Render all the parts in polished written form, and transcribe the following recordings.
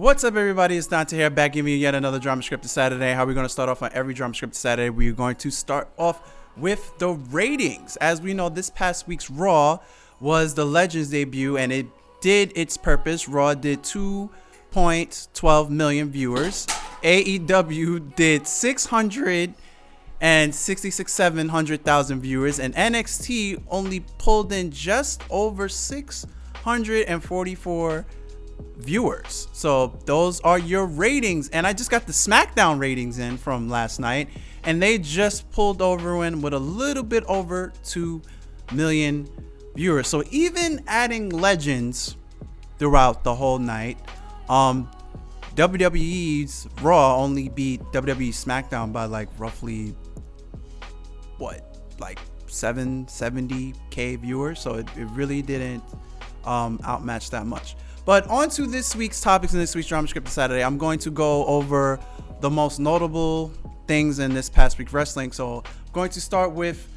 What's up, everybody? It's Dante here, back giving you yet another Dramascripted Saturday. How are we going to start off on every Dramascripted Saturday? We're going to start off with the ratings. As we know, this past week's Raw was the Legends debut, and it did its purpose. Raw did 2.12 million viewers. AEW did 700,000 viewers, and NXT only pulled in just over 644 viewers. So those are your ratings, and I just got the SmackDown ratings in from last night, and they just pulled over in with a little bit over 2 million viewers. So even adding Legends throughout the whole night, WWE's Raw only beat WWE SmackDown by like roughly 770k viewers. So it really didn't outmatch that much. But on to this week's topics in this week's Dramascripted Saturday. I'm going to go over the most notable things in this past week wrestling. So I'm going to start with,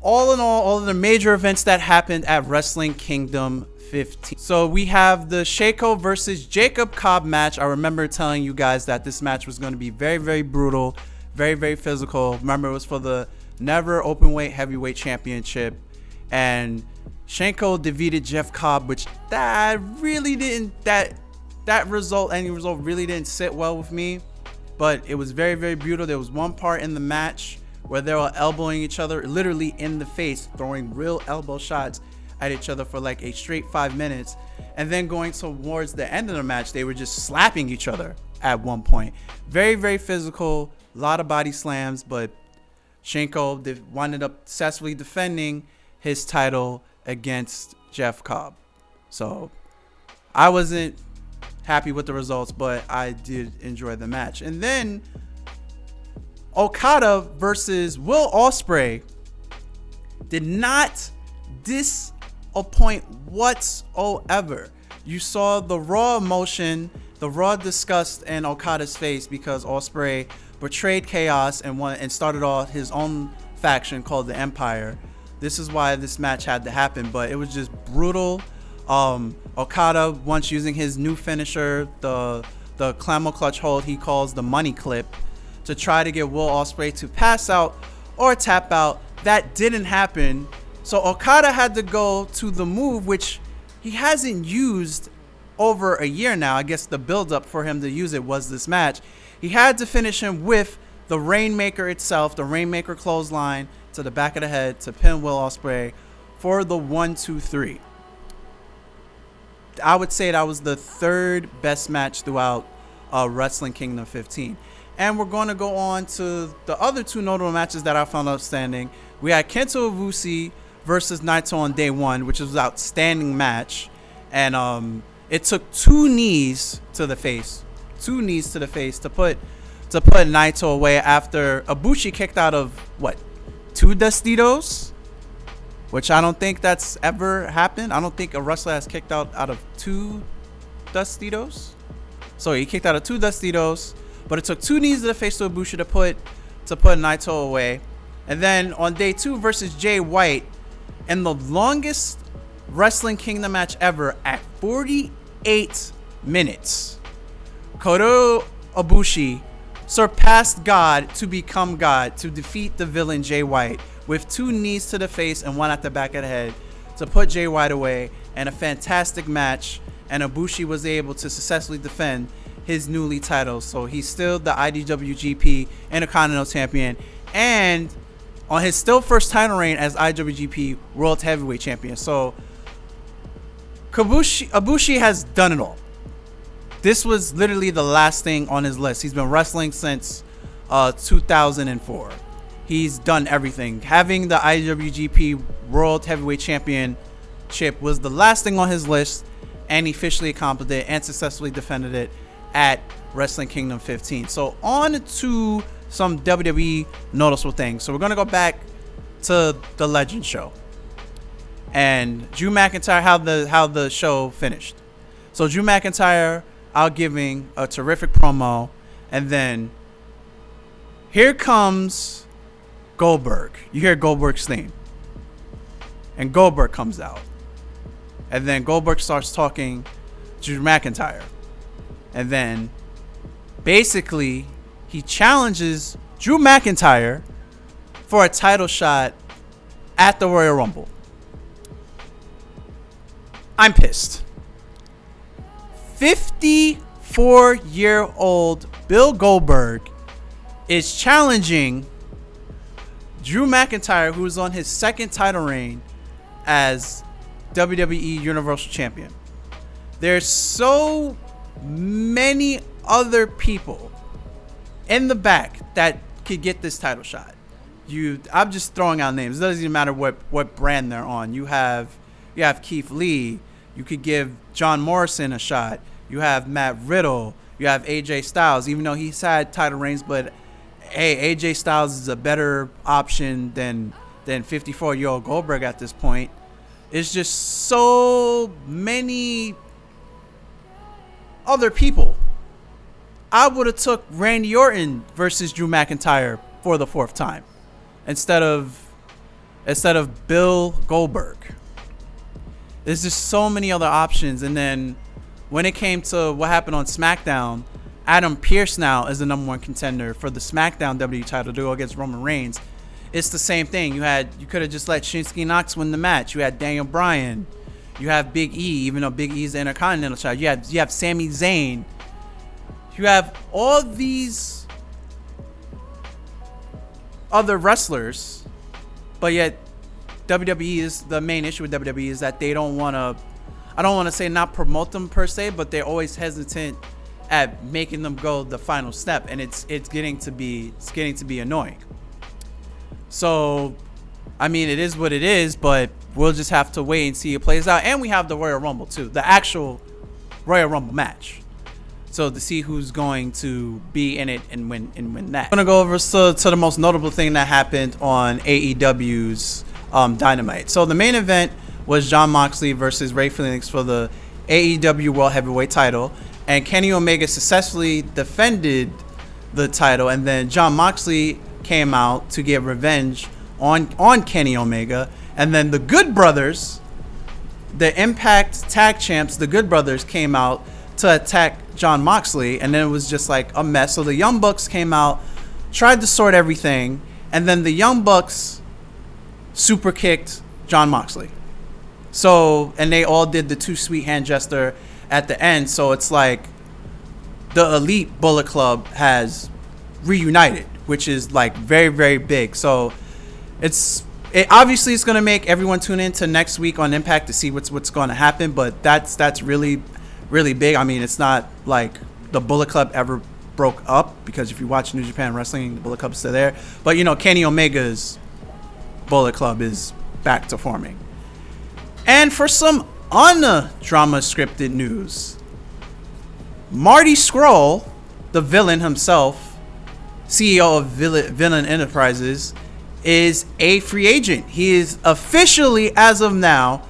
all in all of the major events that happened at Wrestling Kingdom 15. So we have the Shako versus Jacob Cobb match. I remember telling you guys that this match was going to be very, very brutal, very, very physical. Remember, it was for the Never Openweight Heavyweight Championship, and Shanko defeated Jeff Cobb, which that result really didn't sit well with me, but it was very, very brutal. There was one part in the match where they were elbowing each other literally in the face, throwing real elbow shots at each other for like a straight 5 minutes, and then going towards the end of the match, they were just slapping each other at one point. Very, very physical, a lot of body slams, but Shanko wound up successfully defending his title against Jeff Cobb. So I wasn't happy with the results, but I did enjoy the match. And then Okada versus Will Ospreay did not disappoint whatsoever. You saw the raw emotion, the raw disgust in Okada's face because Ospreay betrayed Chaos and started off his own faction called the Empire. This is why this match had to happen, but it was just brutal. Okada, once using his new finisher, the Clammo Clutch hold he calls the money clip, to try to get Will Ospreay to pass out or tap out. That didn't happen. So Okada had to go to the move, which he hasn't used over a year now. I guess the build-up for him to use it was this match. He had to finish him with the Rainmaker itself, the Rainmaker clothesline to the back of the head to pin Will Ospreay for the 1-2-3. I would say that was the third best match throughout Wrestling Kingdom 15. And we're going to go on to the other two notable matches that I found outstanding. We had Kento Ibushi versus Naito on day one, which was an outstanding match. And it took two knees to the face to put Naito away after Ibushi kicked out of two Dustitos, which I don't think that's ever happened. I don't think a wrestler has kicked out of two Dustitos. So he kicked out of two Dustitos, but it took two knees to the face to Ibushi to put Naito away. And then on day two versus Jay White, in the longest Wrestling Kingdom match ever at 48 minutes, Kodobushi surpassed God to become God to defeat the villain Jay White with two knees to the face and one at the back of the head to put Jay White away, and a fantastic match. And Ibushi was able to successfully defend his newly title, so he's still the IWGP Intercontinental Champion and on his still first title reign as IWGP World Heavyweight Champion. So Ibushi has done it all. This was literally the last thing on his list. He's been wrestling since 2004. He's done everything. Having the IWGP World Heavyweight Championship was the last thing on his list, and he officially accomplished it and successfully defended it at Wrestling Kingdom 15. So on to some WWE noticeable things. So we're going to go back to the Legend show and Drew McIntyre, how the show finished. So Drew McIntyre out giving a terrific promo, and then here comes Goldberg. You hear Goldberg's theme, and Goldberg comes out, and then Goldberg starts talking to Drew McIntyre. And then basically he challenges Drew McIntyre for a title shot at the Royal Rumble. I'm pissed. 54-year-old Bill Goldberg is challenging Drew McIntyre, who's on his second title reign as WWE Universal Champion. There's so many other people in the back that could get this title shot. I'm just throwing out names. It doesn't even matter what brand they're on. You have Keith Lee. You could give John Morrison a shot. You have Matt Riddle. You have AJ Styles, even though he's had title reigns, but hey, AJ Styles is a better option than 54-year-old Goldberg at this point. It's just so many other people. I would have took Randy Orton versus Drew McIntyre for the fourth time instead of Bill Goldberg. There's just so many other options. And then when it came to what happened on SmackDown, Adam Pearce now is the number one contender for the SmackDown WWE title to go against Roman Reigns. It's the same thing. You could have just let Shinsuke Knox win the match. You had Daniel Bryan. You have Big E, even though Big E is the Intercontinental champion. You have Sami Zayn. You have all these other wrestlers, but yet WWE is the main issue with WWE is that they don't want to. I don't want to say not promote them per se, but they're always hesitant at making them go the final step, and it's getting to be annoying. So, I mean, it is what it is, but we'll just have to wait and see it plays out. And we have the Royal Rumble too, the actual Royal Rumble match. So to see who's going to be in it and win that. I'm gonna go over to the most notable thing that happened on AEW's Dynamite. So the main event was Jon Moxley versus Rey Fenix for the AEW World Heavyweight title, and Kenny Omega successfully defended the title, and then Jon Moxley came out to get revenge on Kenny Omega, and then the Good Brothers, the Impact Tag Champs, the Good Brothers came out to attack Jon Moxley, and then it was just like a mess. So the Young Bucks came out, tried to sort everything, and then the Young Bucks super kicked Jon Moxley. So, and they all did the Too Sweet hand gesture at the end. So it's like the Elite Bullet Club has reunited, which is like very, very big. So obviously it's going to make everyone tune in to next week on Impact to see what's going to happen. But that's really, really big. I mean, it's not like the Bullet Club ever broke up, because if you watch New Japan Wrestling, the Bullet Club is still there. But, you know, Kenny Omega's Bullet Club is back to forming. And for some Dramascripted news, Marty Scrull, the villain himself, CEO of Villain Enterprises, is a free agent. He is officially, as of now,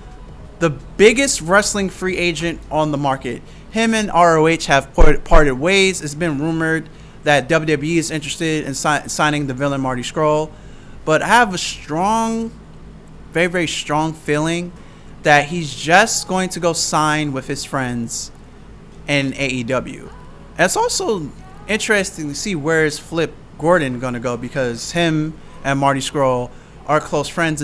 the biggest wrestling free agent on the market. Him and ROH have parted ways. It's been rumored that WWE is interested in signing the villain Marty Scrull, but I have a strong, very, very strong feeling that he's just going to go sign with his friends in AEW. And it's also interesting to see where is Flip Gordon going to go, because him and Marty Scrull are close friends.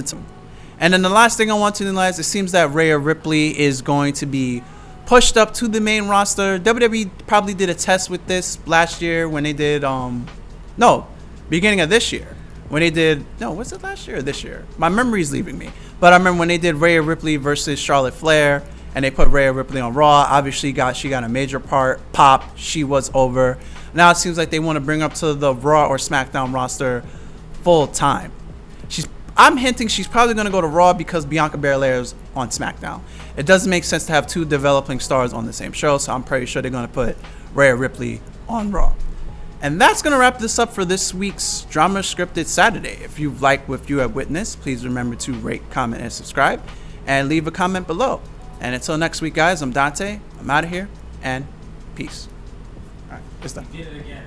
And then the last thing I want to realize, it seems that Rhea Ripley is going to be pushed up to the main roster. WWE probably did a test with this last year when they did, beginning of this year. When they did, was it last year or this year? My memory's leaving me. But I remember when they did Rhea Ripley versus Charlotte Flair, and they put Rhea Ripley on Raw. Obviously, she got a major pop. She was over. Now it seems like they want to bring her up to the Raw or SmackDown roster full time. I'm hinting she's probably going to go to Raw because Bianca Belair is on SmackDown. It doesn't make sense to have two developing stars on the same show, so I'm pretty sure they're going to put Rhea Ripley on Raw. And that's going to wrap this up for this week's Dramascripted Saturday. If you like what you have witnessed, please remember to rate, comment, and subscribe, and leave a comment below. And until next week, guys, I'm Dante. I'm out of here, and peace. All right, it's done. You did it again.